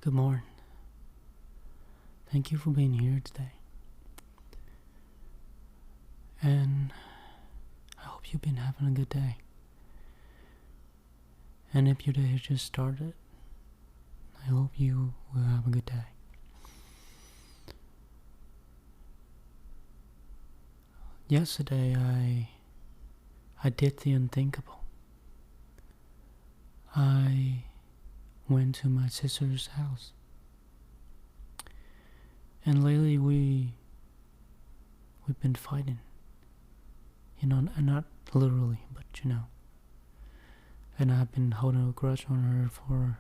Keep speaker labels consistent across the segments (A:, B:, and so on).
A: Good morning. Thank you for being here today. And I hope you've been having a good day. And if your day has just started, I hope you will have a good day. Yesterday I did the unthinkable. I went to my sister's house. And lately we've been fighting. And not literally, but And I've been holding a grudge on her for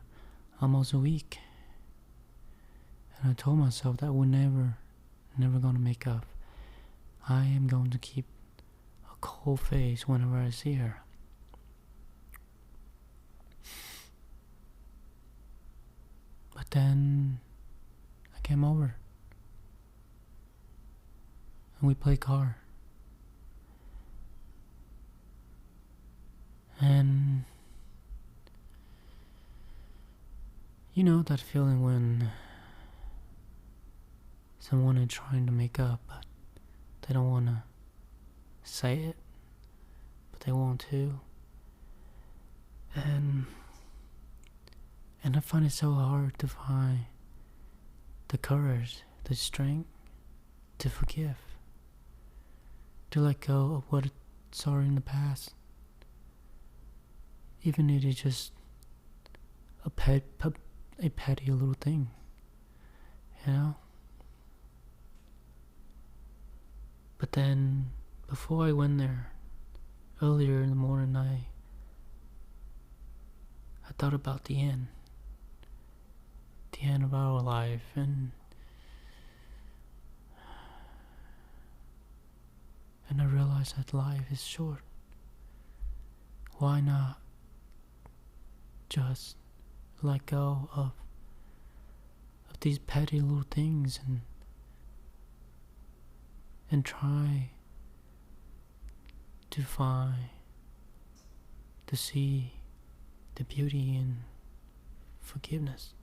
A: almost a week. And I told myself that we're never gonna make up. I am going to keep a cold face whenever I see her. But then I came over and we played car. And you know that feeling when someone is trying to make up, but they don't want to say it, but they want to. And I find it so hard to find the courage, the strength to forgive, to let go of what's already in the past, even if it's just a petty little thing, you know. But then, before I went there, earlier in the morning, I thought about the end of our life, and I realized that life is short. Why not just let go of these petty little things and try to see the beauty in forgiveness.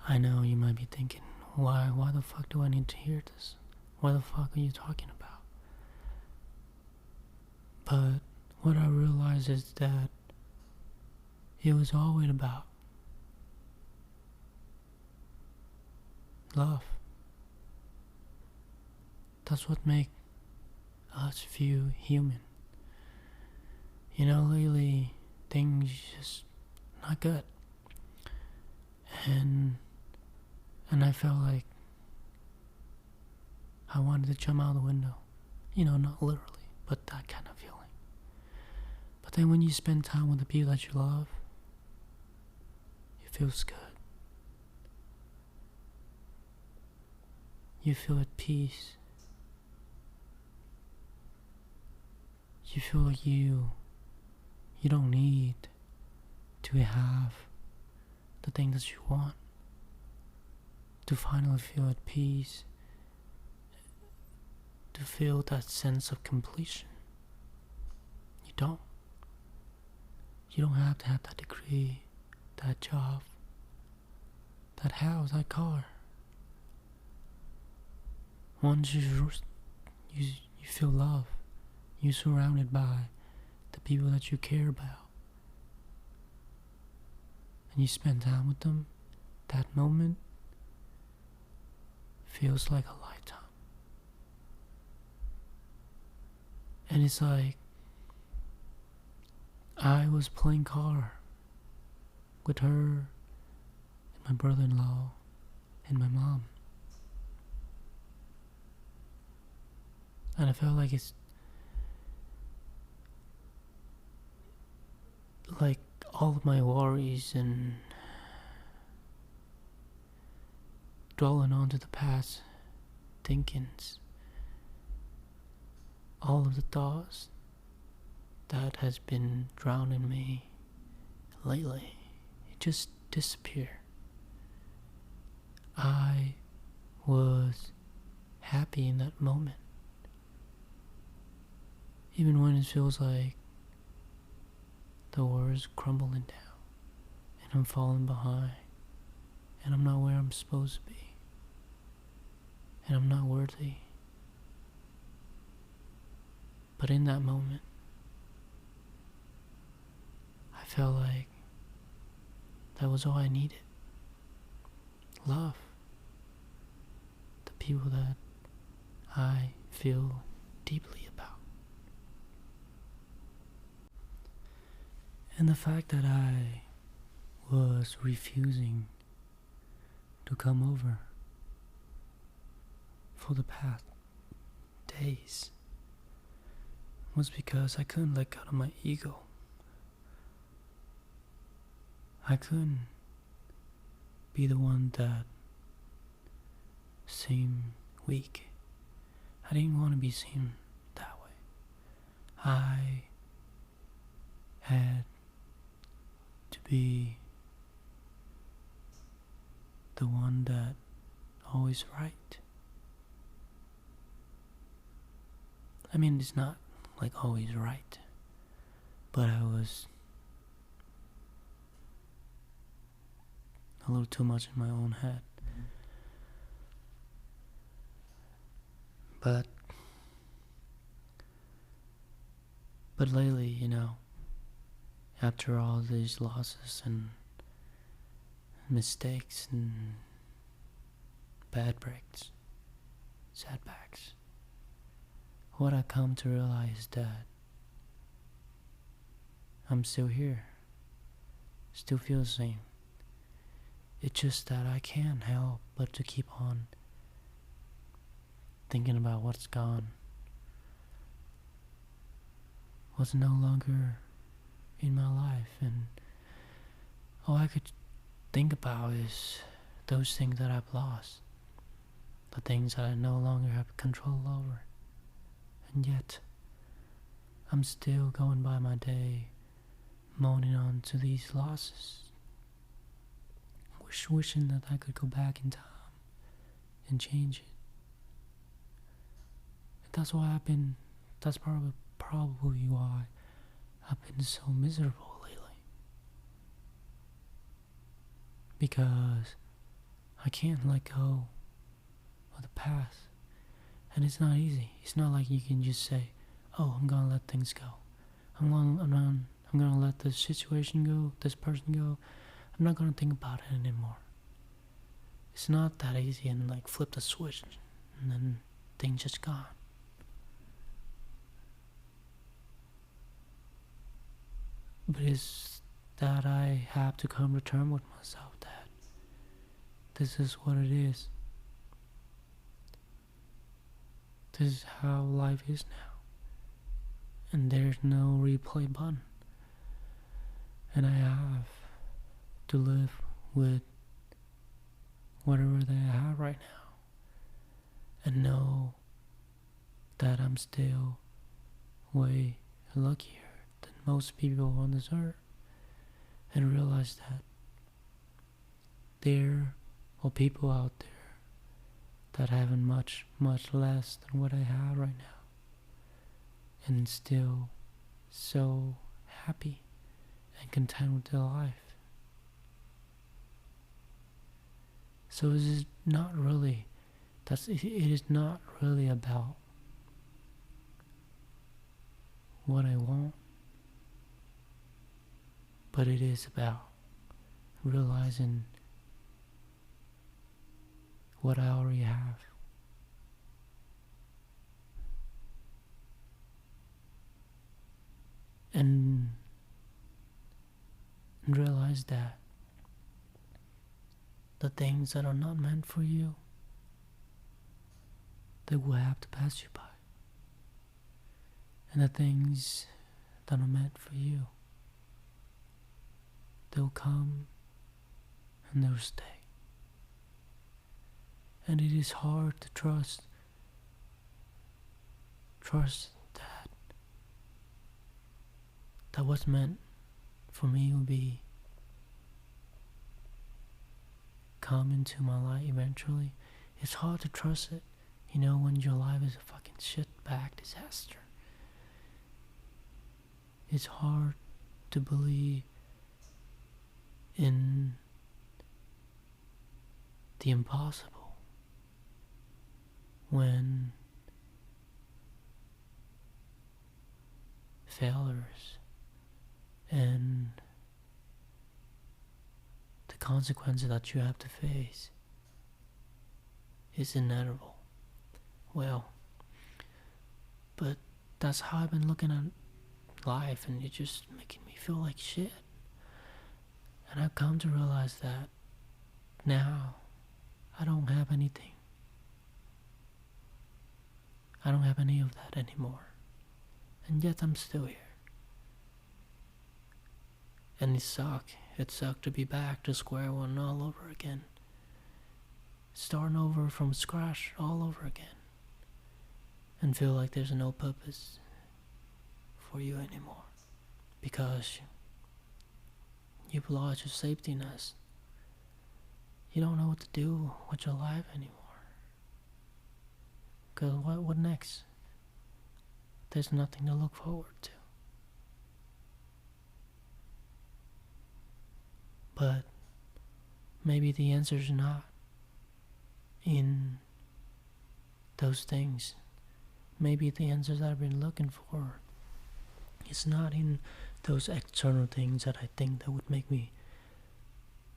A: I know you might be thinking, why the fuck do I need to hear this? What the fuck are you talking about? But what I realized is that it was always about love. That's what makes us feel human. You know, lately things just not good. And I felt like I wanted to jump out the window. You know, not literally, but that kind of feeling. But then when you spend time with the people that you love, it feels good. You feel at peace. You feel like you don't need to have the thing that you want to finally feel at peace, to feel that sense of completion. You don't have to have that degree, that job, that house, that car. Once you feel love, you're surrounded by the people that you care about, and you spend time with them, that moment feels like a lifetime. And it's like I was playing car with her and my brother-in-law and my mom, and I felt like it's like all of my worries and dwelling onto the past thinkings, all of the thoughts that has been drowning me lately, it just disappeared. I was happy in that moment, even when it feels like the world is crumbling down and I'm falling behind, and I'm not where I'm supposed to be, and I'm not worthy. But in that moment, I felt like that was all I needed. Love. The people that I feel deeply about. And the fact that I was refusing to come over for the past days was because I couldn't let go of my ego. I couldn't be the one that seemed weak. I didn't want to be seen that way. I had to be the one that always right. I mean, it's not like always right, but I was a little too much in my own head. But lately, after all these losses and mistakes and bad breaks, setbacks, what I come to realize is that I'm still here, still feel the same. It's just that I can't help but to keep on thinking about what's gone, what's no longer in my life, and all I could think about is those things that I've lost, the things that I no longer have control over. And yet, I'm still going by my day, moaning on to these losses, wishing that I could go back in time and change it. And that's probably why I've been so miserable lately. Because I can't let go of the past. And it's not easy. It's not like you can just say, oh, I'm gonna let things go. I'm gonna let this situation go, this person go. I'm not gonna think about it anymore. It's not that easy and like flip the switch and then things just gone. But it's that I have to come to terms with myself that this is what it is. This is how life is now. And there's no replay button. And I have to live with whatever that I have right now. And know that I'm still way luckier than most people on this earth. And realize that there are people out there that having much, much less than what I have right now. And still so happy and content with their life. So it is not really about what I want, but it is about realizing what I already have. And realize that the things that are not meant for you, they will have to pass you by. And the things that are meant for you, they'll come and they'll stay. And it is hard to trust that what's meant for me will be come into my life eventually. It's hard to trust it, when your life is a fucking shitbag disaster. It's hard to believe in the impossible. When failures and the consequences that you have to face is inevitable. Well, but that's how I've been looking at life, and it's just making me feel like shit. And I've come to realize that now I don't have anything. I don't have any of that anymore. And yet I'm still here. And it sucked. It sucked to be back to square one all over again. Starting over from scratch all over again. And feel like there's no purpose for you anymore. Because you've lost your safety nest. You don't know what to do with your life anymore. Because what next? There's nothing to look forward to. But maybe the answer's not in those things. Maybe the answers that I've been looking for is not in those external things that I think that would make me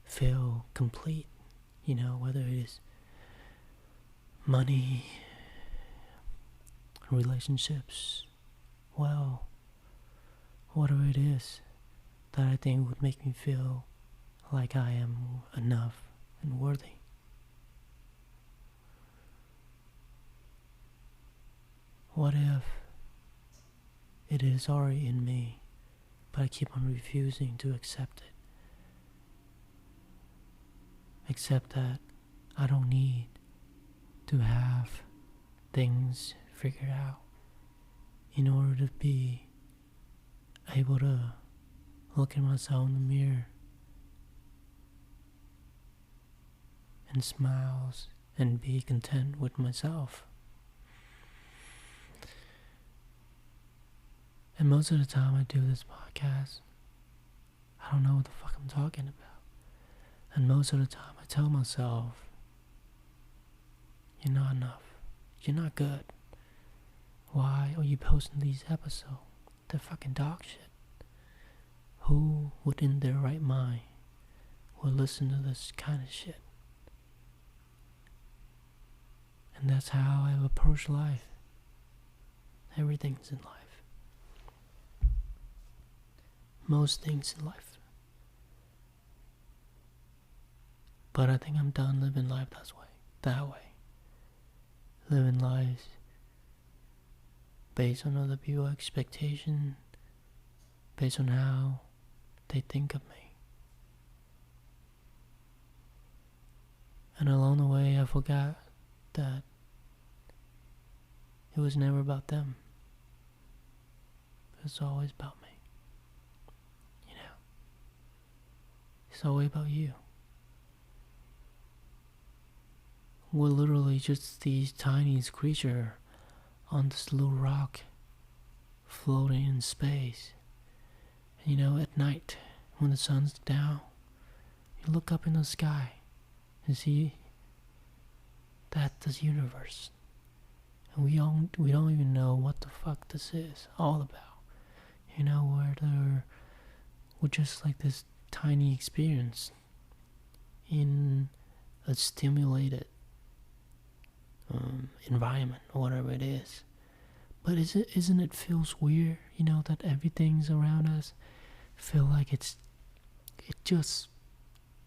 A: feel complete. You know, whether it is money, relationships, well, whatever it is that I think would make me feel like I am enough and worthy. What if it is already in me, but I keep on refusing to accept it? Accept that I don't need to have things figured out in order to be able to look at myself in the mirror and smiles and be content with myself. And most of the time I do this podcast, I don't know what the fuck I'm talking about. And most of the time I tell myself, you're not enough. You're not good. Why are you posting these episodes? They're fucking dog shit. Who would in their right mind would listen to this kind of shit? And that's how I've approached life. Everything's in life. Most things in life. But I think I'm done living life that way. Living lives based on other people's expectation, based on how they think of me. And along the way I forgot that it was never about them. It's always about me. You know? It's always about you. We're literally just these tiny creatures on this little rock floating in space. And you know, at night, when the sun's down, you look up in the sky and see that this universe. And we don't even know what the fuck this is all about. You know, we're just like this tiny experience in a stimulated environment or whatever it is. But isn't it feels weird, you know, that everything's around us feel like it just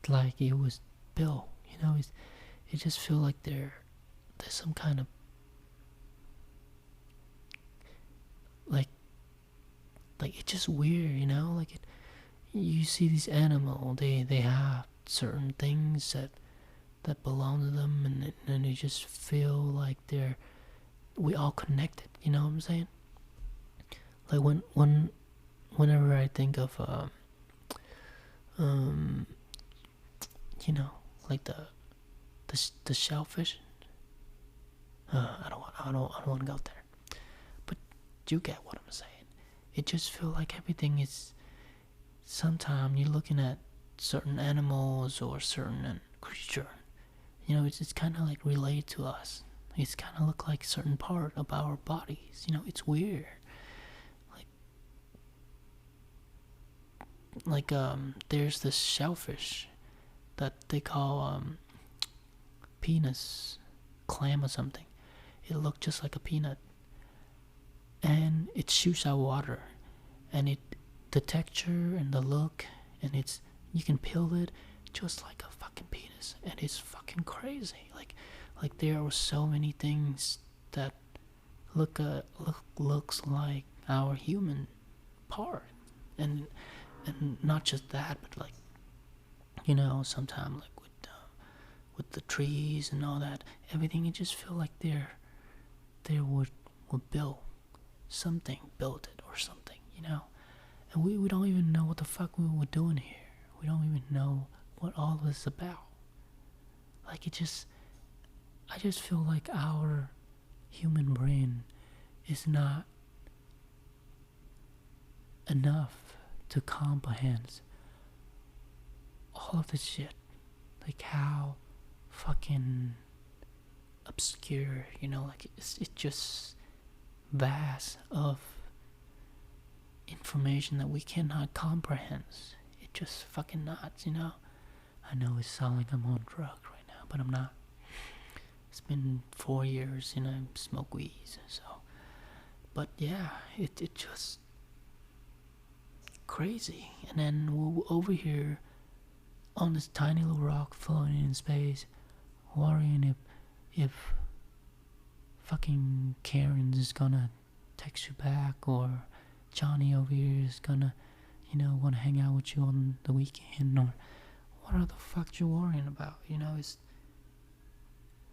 A: like it was built, you know, it just feel like there's some kind of like it's just weird, you know, like you see these animals, they have certain things that belong to them, and they just feel like we all connected, you know what I'm saying? Like whenever I think of you know, like the shellfish. I don't want to go there, but you get what I'm saying. It just feel like everything is. Sometimes you're looking at certain animals or certain creature, It's kind of like related to us. It's kind of look like certain part of our bodies. It's weird. There's this shellfish that they call penis clam or something. It looked just like a peanut, and it shoots out water, and the texture and the look, and you can peel it just like a fucking penis, and it's fucking crazy. Like there are so many things that looks like our human part, and not just that, but like sometimes like with the trees and all that, everything, it just feel like they would build it or something, and we don't even know what the fuck we were doing here. We don't even know what all this is about. Like I just feel like our human brain is not enough to comprehend all of this shit. Like how fucking obscure, like it's just vast of information that we cannot comprehend. It just fucking nuts, I know it sounds like I'm on drugs right now, but I'm not. It's been 4 years, I smoke weed, so. But yeah, it just crazy. And then we're over here on this tiny little rock floating in space, worrying if fucking Karen is gonna text you back, or Johnny over here is gonna, wanna hang out with you on the weekend, or what are the fuck you worrying about? It's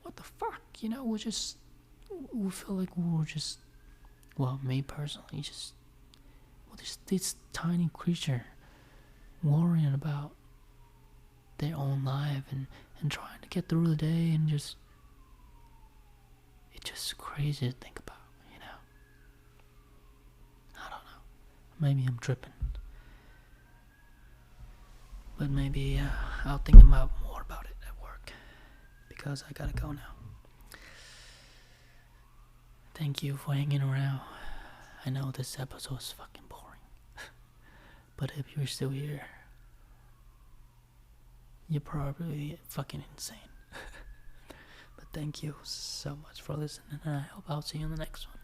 A: what the fuck, we feel like we're just, well, me personally, this tiny creature worrying about their own life and trying to get through the day, and it's just crazy to think about, I don't know. Maybe I'm tripping. But maybe I'll think about more about it at work, because I gotta go now. Thank you for hanging around. I know this episode is fucking boring, but if you're still here, you're probably fucking insane. But thank you so much for listening, and I hope I'll see you in the next one.